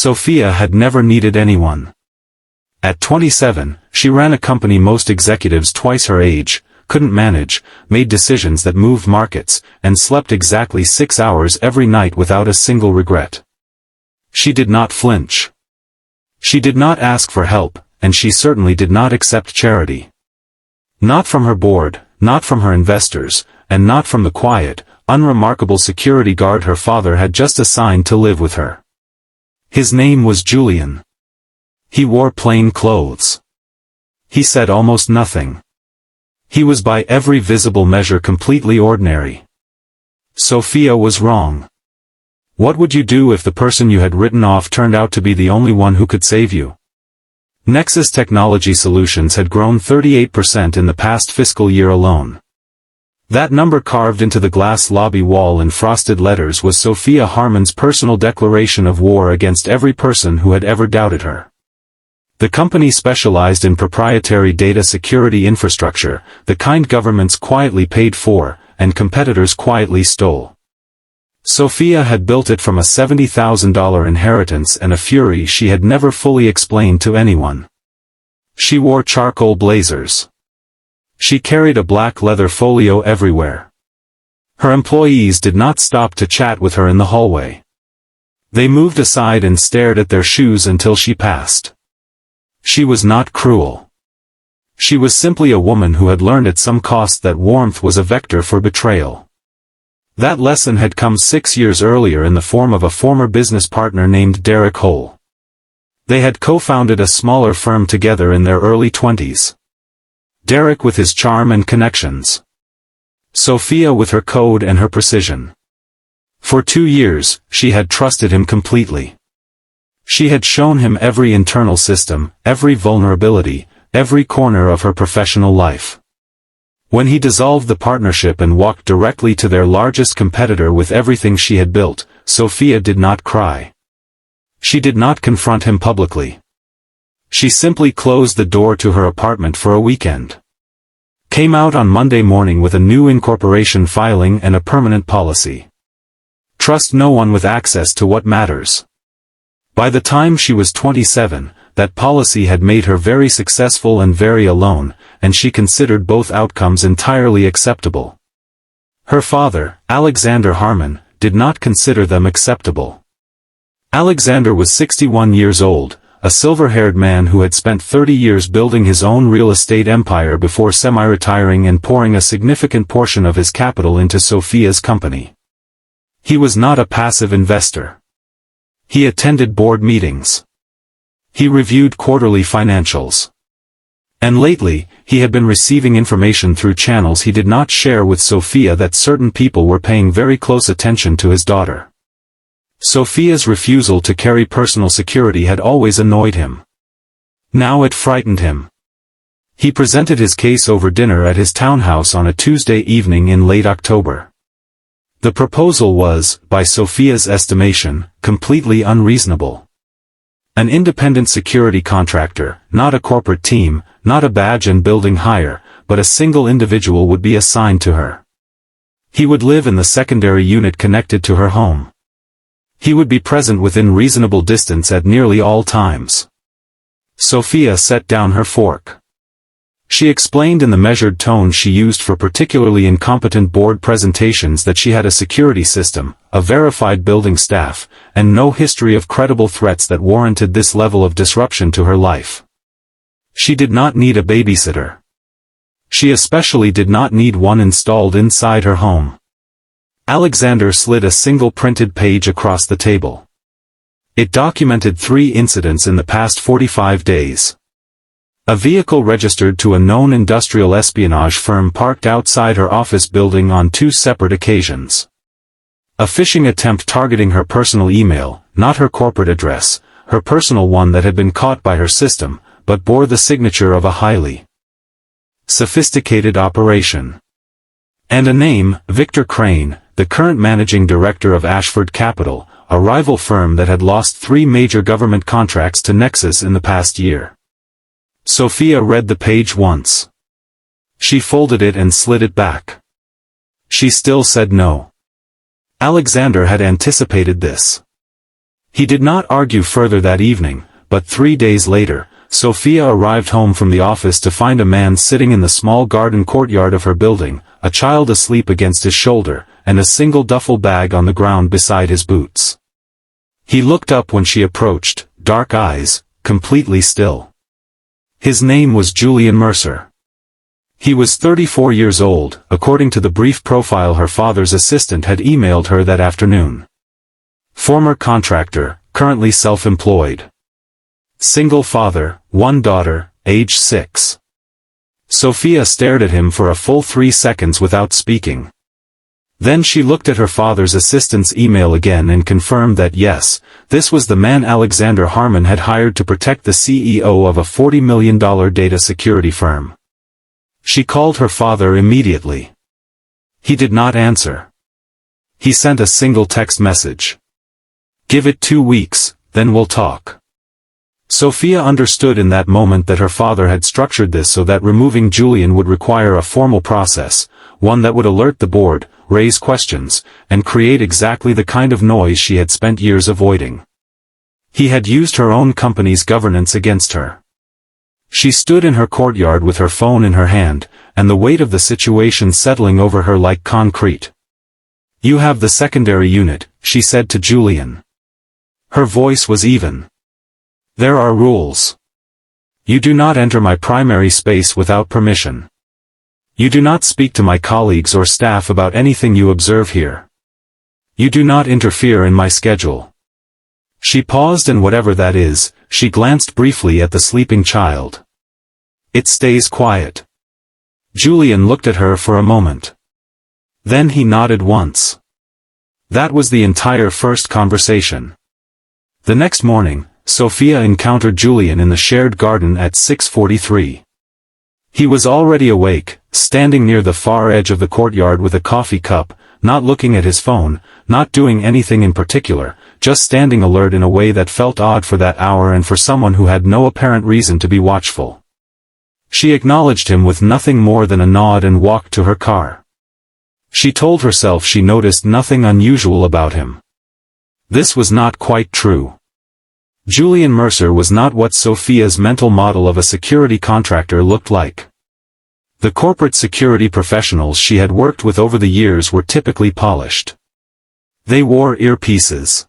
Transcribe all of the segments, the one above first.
Sophia had never needed anyone. At 27, she ran a company most executives twice her age couldn't manage, made decisions that moved markets, and slept exactly 6 hours every night without a single regret. She did not flinch. She did not ask for help, and she certainly did not accept charity. Not from her board, not from her investors, and not from the quiet, unremarkable security guard her father had just assigned to live with her. His name was Julian. He wore plain clothes. He said almost nothing. He was by every visible measure completely ordinary. Sophia was wrong. What would you do if the person you had written off turned out to be the only one who could save you? Nexus Technology Solutions had grown 38% in the past fiscal year alone. That number carved into the glass lobby wall in frosted letters was Sophia Harmon's personal declaration of war against every person who had ever doubted her. The company specialized in proprietary data security infrastructure, the kind governments quietly paid for, and competitors quietly stole. Sophia had built it from a $70,000 inheritance and a fury she had never fully explained to anyone. She wore charcoal blazers. She carried a black leather folio everywhere. Her employees did not stop to chat with her in the hallway. They moved aside and stared at their shoes until she passed. She was not cruel. She was simply a woman who had learned at some cost that warmth was a vector for betrayal. That lesson had come 6 years earlier in the form of a former business partner named Derek Hole. They had co-founded a smaller firm together in their early 20s. Derek with his charm and connections. Sophia with her code and her precision. For 2 years, she had trusted him completely. She had shown him every internal system, every vulnerability, every corner of her professional life. When he dissolved the partnership and walked directly to their largest competitor with everything she had built, Sophia did not cry. She did not confront him publicly. She simply closed the door to her apartment for a weekend. Came out on Monday morning with a new incorporation filing and a permanent policy. Trust no one with access to what matters. By the time she was 27, that policy had made her very successful and very alone, and she considered both outcomes entirely acceptable. Her father, Alexander Harmon, did not consider them acceptable. Alexander was 61 years old, a silver-haired man who had spent 30 years building his own real estate empire before semi-retiring and pouring a significant portion of his capital into Sophia's company. He was not a passive investor. He attended board meetings. He reviewed quarterly financials. And lately, he had been receiving information through channels he did not share with Sophia that certain people were paying very close attention to his daughter. Sophia's refusal to carry personal security had always annoyed him. Now it frightened him. He presented his case over dinner at his townhouse on a Tuesday evening in late October. The proposal was, by Sophia's estimation, completely unreasonable. An independent security contractor, not a corporate team, not a badge and building hire, but a single individual would be assigned to her. He would live in the secondary unit connected to her home. He would be present within reasonable distance at nearly all times. Sophia set down her fork. She explained in the measured tone she used for particularly incompetent board presentations that she had a security system, a verified building staff, and no history of credible threats that warranted this level of disruption to her life. She did not need a babysitter. She especially did not need one installed inside her home. Alexander slid a single printed page across the table. It documented 3 incidents in the past 45 days. A vehicle registered to a known industrial espionage firm parked outside her office building on 2 separate occasions. A phishing attempt targeting her personal email, not her corporate address, her personal one that had been caught by her system, but bore the signature of a highly sophisticated operation. And a name, Victor Crane, the current managing director of Ashford Capital, a rival firm that had lost 3 major government contracts to Nexus in the past year. Sophia read the page once. She folded it and slid it back. She still said no. Alexander had anticipated this. He did not argue further that evening, but 3 days later, Sophia arrived home from the office to find a man sitting in the small garden courtyard of her building, a child asleep against his shoulder, and a single duffel bag on the ground beside his boots. He looked up when she approached, dark eyes, completely still. His name was Julian Mercer. He was 34 years old, according to the brief profile her father's assistant had emailed her that afternoon. Former contractor, currently self-employed. Single father, 1 daughter, age 6. Sophia stared at him for a full 3 seconds without speaking. Then she looked at her father's assistant's email again and confirmed that yes, this was the man Alexander Harmon had hired to protect the CEO of a $40 million data security firm. She called her father immediately. He did not answer. He sent a single text message. "Give it 2 weeks, then we'll talk." Sophia understood in that moment that her father had structured this so that removing Julian would require a formal process, one that would alert the board, raise questions, and create exactly the kind of noise she had spent years avoiding. He had used her own company's governance against her. She stood in her courtyard with her phone in her hand, and the weight of the situation settling over her like concrete. "You have the secondary unit," she said to Julian. Her voice was even. "There are rules. You do not enter my primary space without permission. You do not speak to my colleagues or staff about anything you observe here. You do not interfere in my schedule." She paused, and whatever that is, she glanced briefly at the sleeping child. "It stays quiet." Julian looked at her for a moment. Then he nodded once. That was the entire first conversation. The next morning, Sophia encountered Julian in the shared garden at 6:43. He was already awake, standing near the far edge of the courtyard with a coffee cup, not looking at his phone, not doing anything in particular, just standing alert in a way that felt odd for that hour and for someone who had no apparent reason to be watchful. She acknowledged him with nothing more than a nod and walked to her car. She told herself she noticed nothing unusual about him. This was not quite true. Julian Mercer was not what Sophia's mental model of a security contractor looked like. The corporate security professionals she had worked with over the years were typically polished. They wore earpieces.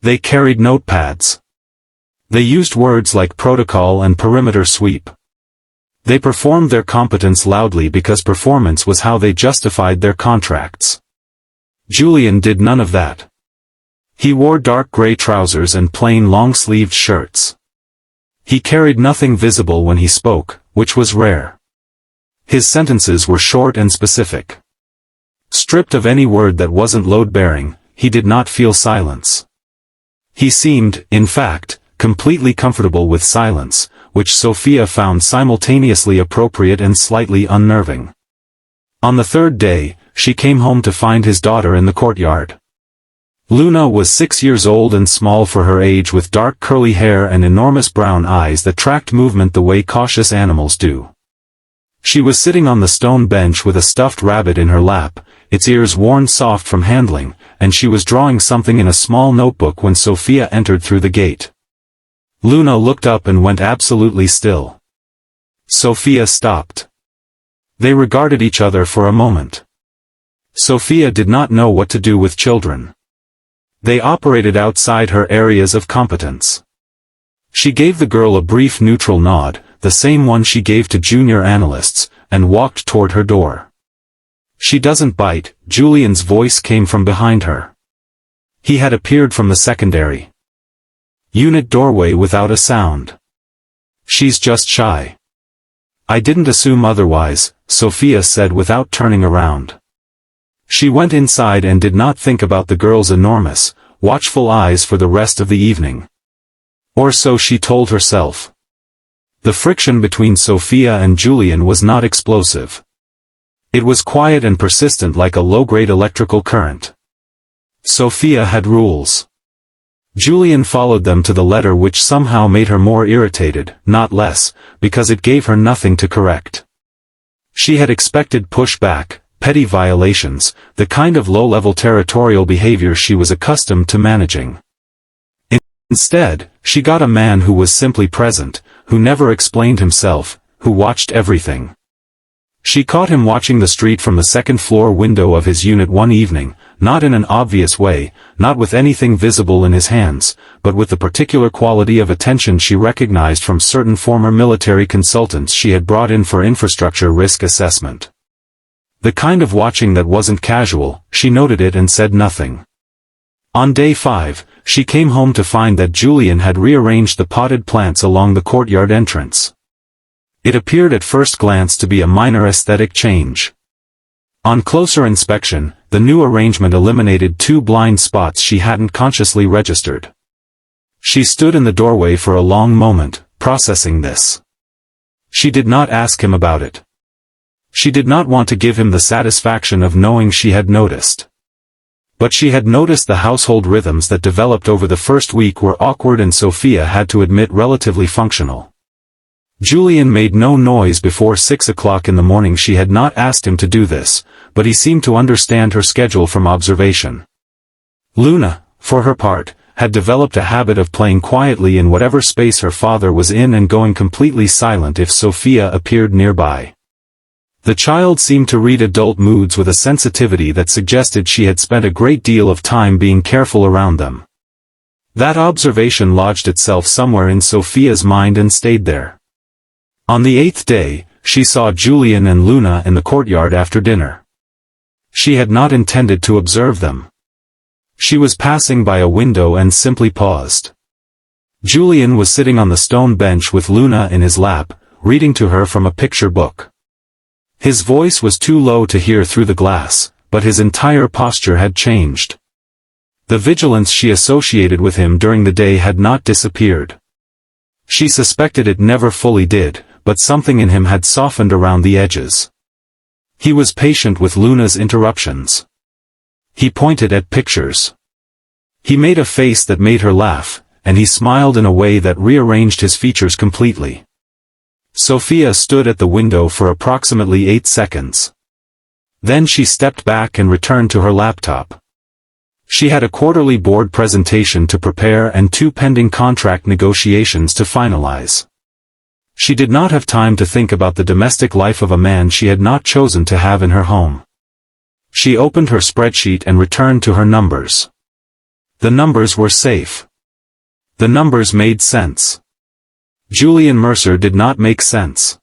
They carried notepads. They used words like protocol and perimeter sweep. They performed their competence loudly because performance was how they justified their contracts. Julian did none of that. He wore dark gray trousers and plain long-sleeved shirts. He carried nothing visible when he spoke, which was rare. His sentences were short and specific. Stripped of any word that wasn't load-bearing, he did not feel silence. He seemed, in fact, completely comfortable with silence, which Sophia found simultaneously appropriate and slightly unnerving. On the 3rd day, she came home to find his daughter in the courtyard. Luna was 6 years old and small for her age, with dark curly hair and enormous brown eyes that tracked movement the way cautious animals do. She was sitting on the stone bench with a stuffed rabbit in her lap, its ears worn soft from handling, and she was drawing something in a small notebook when Sophia entered through the gate. Luna looked up and went absolutely still. Sophia stopped. They regarded each other for a moment. Sophia did not know what to do with children. They operated outside her areas of competence. She gave the girl a brief neutral nod, the same one she gave to junior analysts, and walked toward her door. "She doesn't bite," Julian's voice came from behind her. He had appeared from the secondary unit doorway without a sound. "She's just shy." "I didn't assume otherwise," Sophia said without turning around. She went inside and did not think about the girl's enormous, watchful eyes for the rest of the evening. Or so she told herself. The friction between Sophia and Julian was not explosive. It was quiet and persistent, like a low-grade electrical current. Sophia had rules. Julian followed them to the letter, which somehow made her more irritated, not less, because it gave her nothing to correct. She had expected pushback, petty violations, the kind of low-level territorial behavior she was accustomed to managing. Instead, she got a man who was simply present, who never explained himself, who watched everything. She caught him watching the street from the second-floor window of his unit one evening, not in an obvious way, not with anything visible in his hands, but with the particular quality of attention she recognized from certain former military consultants she had brought in for infrastructure risk assessment. The kind of watching that wasn't casual. She noted it and said nothing. On day 5, she came home to find that Julian had rearranged the potted plants along the courtyard entrance. It appeared at first glance to be a minor aesthetic change. On closer inspection, the new arrangement eliminated 2 blind spots she hadn't consciously registered. She stood in the doorway for a long moment, processing this. She did not ask him about it. She did not want to give him the satisfaction of knowing she had noticed. But she had noticed the household rhythms that developed over the first week were awkward, and Sophia had to admit relatively functional. Julian made no noise before 6 o'clock in the morning. She had not asked him to do this, but he seemed to understand her schedule from observation. Luna, for her part, had developed a habit of playing quietly in whatever space her father was in and going completely silent if Sophia appeared nearby. The child seemed to read adult moods with a sensitivity that suggested she had spent a great deal of time being careful around them. That observation lodged itself somewhere in Sophia's mind and stayed there. On the 8th day, she saw Julian and Luna in the courtyard after dinner. She had not intended to observe them. She was passing by a window and simply paused. Julian was sitting on the stone bench with Luna in his lap, reading to her from a picture book. His voice was too low to hear through the glass, but his entire posture had changed. The vigilance she associated with him during the day had not disappeared. She suspected it never fully did, but something in him had softened around the edges. He was patient with Luna's interruptions. He pointed at pictures. He made a face that made her laugh, and he smiled in a way that rearranged his features completely. Sophia stood at the window for approximately 8 seconds. Then she stepped back and returned to her laptop. She had a quarterly board presentation to prepare and 2 pending contract negotiations to finalize. She did not have time to think about the domestic life of a man she had not chosen to have in her home. She opened her spreadsheet and returned to her numbers. The numbers were safe. The numbers made sense. Julian Mercer did not make sense.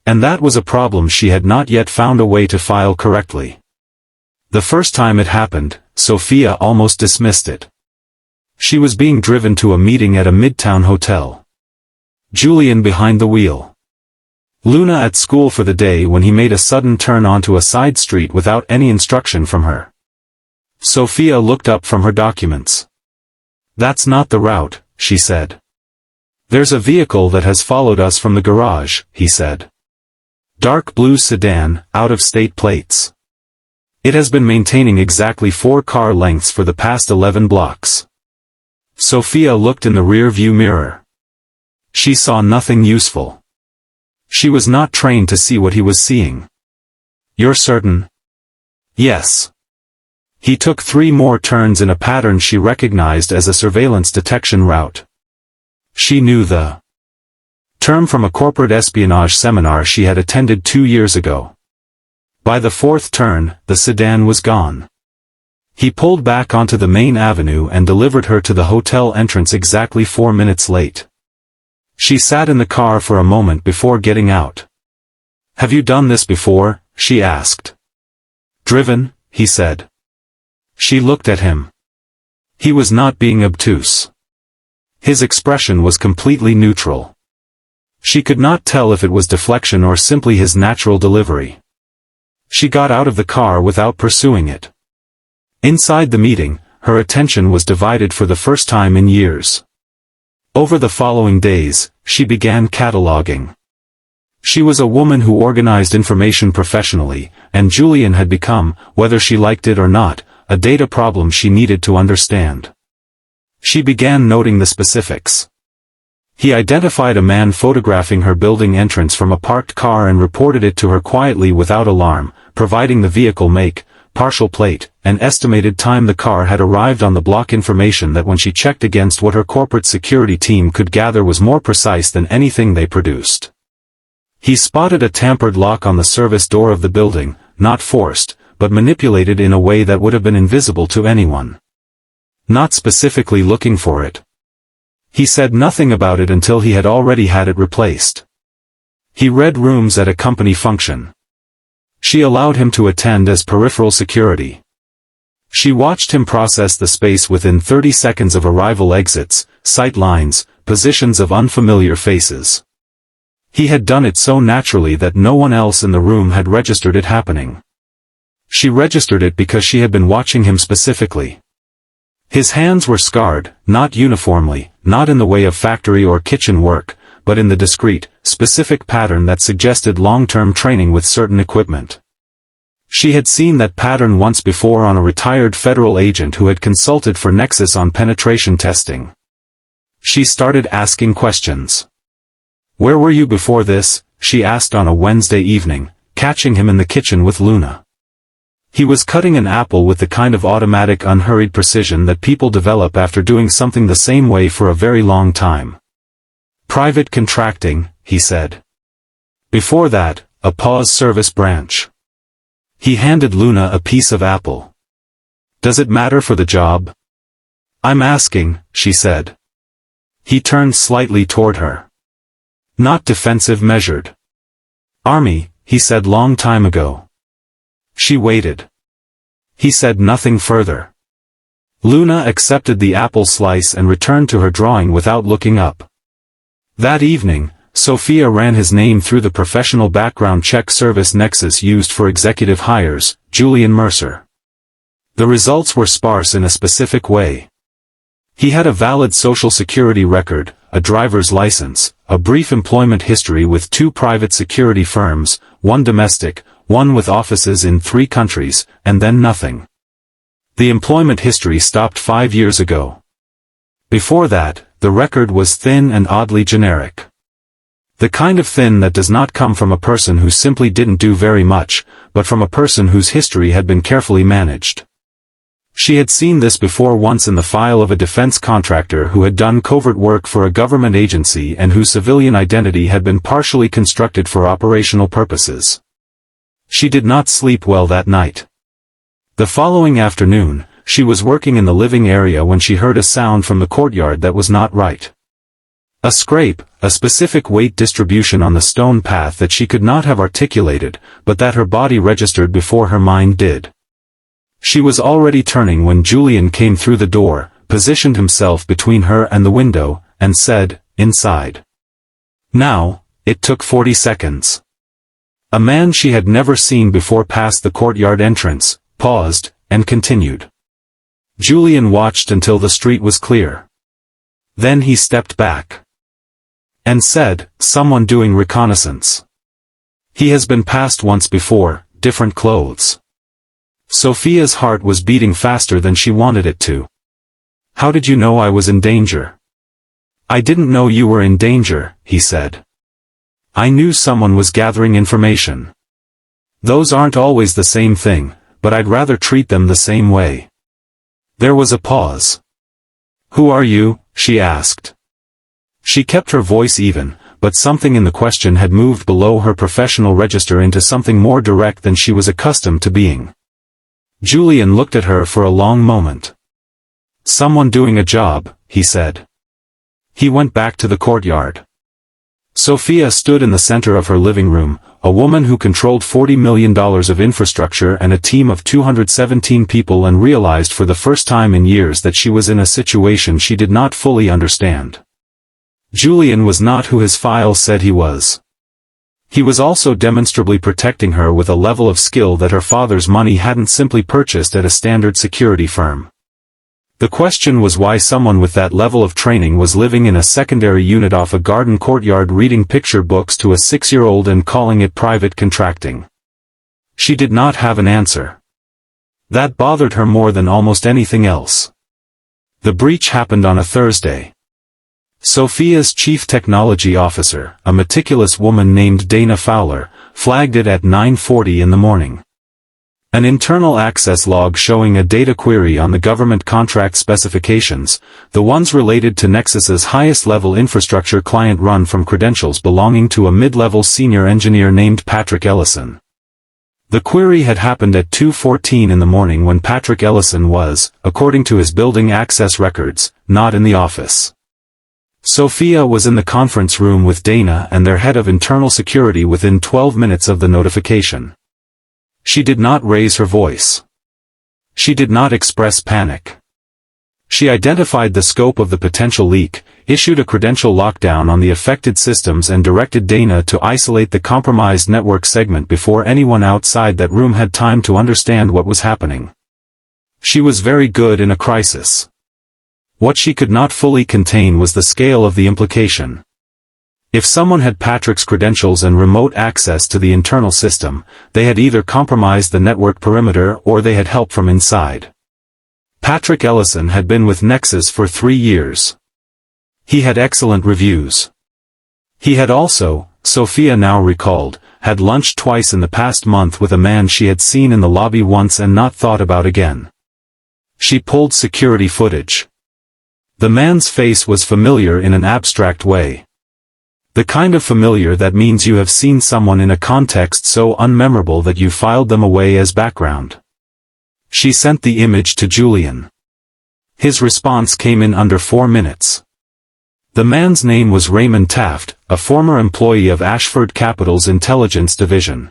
And that was a problem she had not yet found a way to file correctly. The first time it happened, Sophia almost dismissed it. She was being driven to a meeting at a midtown hotel. Julian behind the wheel. Luna at school for the day when he made a sudden turn onto a side street without any instruction from her. Sophia looked up from her documents. "That's not the route," she said. "There's a vehicle that has followed us from the garage," he said. "Dark blue sedan, out-of-state plates. It has been maintaining exactly 4 car lengths for the past 11 blocks." Sophia looked in the rear-view mirror. She saw nothing useful. She was not trained to see what he was seeing. "You're certain?" "Yes." He took 3 more turns in a pattern she recognized as a surveillance detection route. She knew the term from a corporate espionage seminar she had attended 2 years ago. By the 4th turn, the sedan was gone. He pulled back onto the main avenue and delivered her to the hotel entrance exactly 4 minutes late. She sat in the car for a moment before getting out. "Have you done this before?" she asked. "Driven," he said. She looked at him. He was not being obtuse. His expression was completely neutral. She could not tell if it was deflection or simply his natural delivery. She got out of the car without pursuing it. Inside the meeting, her attention was divided for the first time in years. Over the following days, she began cataloging. She was a woman who organized information professionally, and Julian had become, whether she liked it or not, a data problem she needed to understand. She began noting the specifics. He identified a man photographing her building entrance from a parked car and reported it to her quietly without alarm, providing the vehicle make, partial plate, and estimated time the car had arrived on the block, information that when she checked against what her corporate security team could gather was more precise than anything they produced. He spotted a tampered lock on the service door of the building, not forced, but manipulated in a way that would have been invisible to anyone. Not specifically looking for it. He said nothing about it until he had already had it replaced. He read rooms at a company function. She allowed him to attend as peripheral security. She watched him process the space within 30 seconds of arrival, exits, sight lines, positions of unfamiliar faces. He had done it so naturally that no one else in the room had registered it happening. She registered it because she had been watching him specifically. His hands were scarred, not uniformly, not in the way of factory or kitchen work, but in the discrete, specific pattern that suggested long-term training with certain equipment. She had seen that pattern once before on a retired federal agent who had consulted for Nexus on penetration testing. She started asking questions. "Where were you before this?" she asked on a Wednesday evening, catching him in the kitchen with Luna. He was cutting an apple with the kind of automatic, unhurried precision that people develop after doing something the same way for a very long time. "Private contracting," he said. "Before that, a pause service branch." He handed Luna a piece of apple. "Does it matter for the job?" "I'm asking," she said. He turned slightly toward her. "Not defensive, measured." "Army," he said long time ago. She waited. He said nothing further. Luna accepted the apple slice and returned to her drawing without looking up. That evening, Sophia ran his name through the professional background check service Nexus used for executive hires, Julian Mercer. The results were sparse in a specific way. He had a valid social security record, a driver's license, a brief employment history with 2 private security firms, 1 domestic, 1 with offices in 3 countries, and then nothing. The employment history stopped 5 years ago. Before that, the record was thin and oddly generic. The kind of thin that does not come from a person who simply didn't do very much, but from a person whose history had been carefully managed. She had seen this before once in the file of a defense contractor who had done covert work for a government agency and whose civilian identity had been partially constructed for operational purposes. She did not sleep well that night. The following afternoon, she was working in the living area when she heard a sound from the courtyard that was not right. A scrape, a specific weight distribution on the stone path that she could not have articulated, but that her body registered before her mind did. She was already turning when Julian came through the door, positioned himself between her and the window, and said, "Inside." Now, it took 40 seconds. A man she had never seen before passed the courtyard entrance, paused, and continued. Julian watched until the street was clear. Then he stepped back. And said, "Someone doing reconnaissance. He has been passed once before, different clothes." Sophia's heart was beating faster than she wanted it to. "How did you know I was in danger?" "I didn't know you were in danger," he said. "I knew someone was gathering information. Those aren't always the same thing, but I'd rather treat them the same way." There was a pause. "Who are you?" she asked. She kept her voice even, but something in the question had moved below her professional register into something more direct than she was accustomed to being. Julian looked at her for a long moment. "Someone doing a job," he said. He went back to the courtyard. Sophia stood in the center of her living room, a woman who controlled $40 million of infrastructure and a team of 217 people, and realized for the first time in years that she was in a situation she did not fully understand. Julian was not who his file said he was. He was also demonstrably protecting her with a level of skill that her father's money hadn't simply purchased at a standard security firm. The question was why someone with that level of training was living in a secondary unit off a garden courtyard reading picture books to a 6-year-old and calling it private contracting. She did not have an answer. That bothered her more than almost anything else. The breach happened on a Thursday. Sophia's chief technology officer, a meticulous woman named Dana Fowler, flagged it at 9:40 in the morning. An internal access log showing a data query on the government contract specifications, the ones related to Nexus's highest-level infrastructure client run from credentials belonging to a mid-level senior engineer named Patrick Ellison. The query had happened at 2:14 in the morning when Patrick Ellison was, according to his building access records, not in the office. Sophia was in the conference room with Dana and their head of internal security within 12 minutes of the notification. She did not raise her voice. She did not express panic. She identified the scope of the potential leak, issued a credential lockdown on the affected systems and directed Dana to isolate the compromised network segment before anyone outside that room had time to understand what was happening. She was very good in a crisis. What she could not fully contain was the scale of the implication. If someone had Patrick's credentials and remote access to the internal system, they had either compromised the network perimeter or they had help from inside. Patrick Ellison had been with Nexus for 3 years. He had excellent reviews. He had also, Sophia now recalled, had lunch twice in the past month with a man she had seen in the lobby once and not thought about again. She pulled security footage. The man's face was familiar in an abstract way. The kind of familiar that means you have seen someone in a context so unmemorable that you filed them away as background. She sent the image to Julian. His response came in under 4 minutes. The man's name was Raymond Taft, a former employee of Ashford Capital's intelligence division.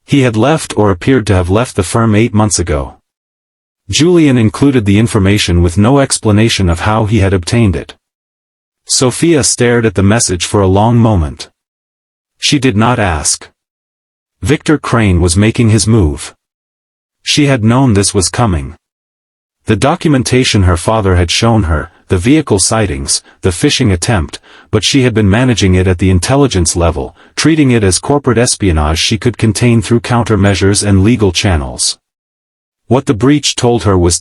He had left or appeared to have left the firm 8 months ago. Julian included the information with no explanation of how he had obtained it. Sophia stared at the message for a long moment. She did not ask. Victor Crane was making his move. She had known this was coming. The documentation her father had shown her, the vehicle sightings, the phishing attempt, but she had been managing it at the intelligence level, treating it as corporate espionage she could contain through countermeasures and legal channels. What the breach told her was